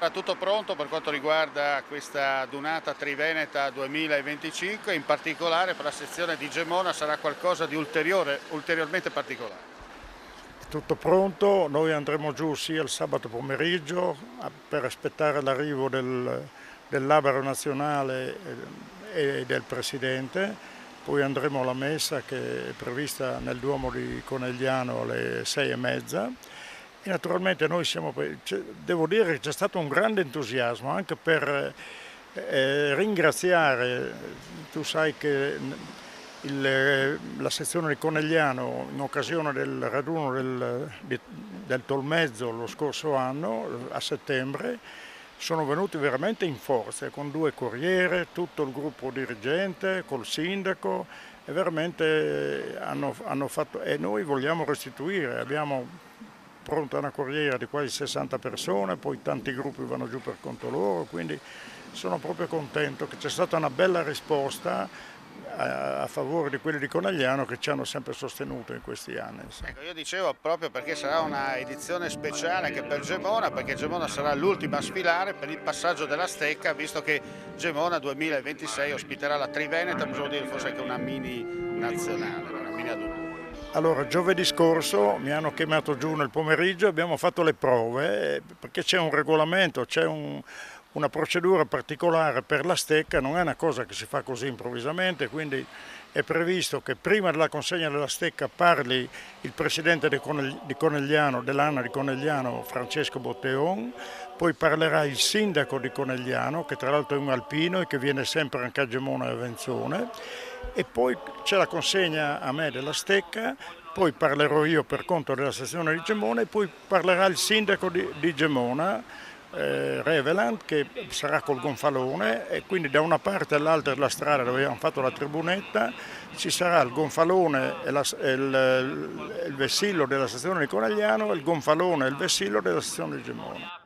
Era tutto pronto per quanto riguarda questa Dunata Triveneta 2025, in particolare per la sezione di Gemona sarà qualcosa di ulteriormente particolare. Tutto pronto, noi andremo giù sia il sabato pomeriggio per aspettare l'arrivo del Labero Nazionale e del Presidente, poi andremo alla messa che è prevista nel Duomo di Conegliano alle 6:30 e naturalmente noi devo dire che c'è stato un grande entusiasmo anche per ringraziare, tu sai che la sezione di Conegliano in occasione del raduno del Tolmezzo lo scorso anno, a settembre, sono venuti veramente in forza con 2 corriere, tutto il gruppo dirigente, col sindaco e veramente hanno fatto, e noi vogliamo restituire, abbiamo pronta una corriera di quasi 60 persone, poi tanti gruppi vanno giù per conto loro, quindi sono proprio contento che c'è stata una bella risposta a favore di quelli di Conegliano che ci hanno sempre sostenuto in questi anni. Ecco, io dicevo proprio perché sarà una edizione speciale anche per Gemona, perché Gemona sarà l'ultima a sfilare per il passaggio della stecca, visto che Gemona 2026 ospiterà la Triveneta, possiamo dire forse anche una mini nazionale, una mini adunata. Allora, giovedì scorso mi hanno chiamato giù nel pomeriggio, abbiamo fatto le prove, perché c'è un regolamento, c'è una procedura particolare per la stecca, non è una cosa che si fa così improvvisamente, quindi è previsto che prima della consegna della stecca parli il presidente di Conegliano, dell'ANA di Conegliano, Francesco Botteon, poi parlerà il sindaco di Conegliano, che tra l'altro è un alpino e che viene sempre anche a Gemona e a Venzone, e poi c'è la consegna a me della stecca, poi parlerò io per conto della sezione di Gemona e poi parlerà il sindaco di Gemona, Reveland, che sarà col gonfalone, e quindi da una parte all'altra della strada dove abbiamo fatto la tribunetta ci sarà il gonfalone e il vessillo della sezione di Conegliano e il gonfalone e il vessillo della sezione di Gemona.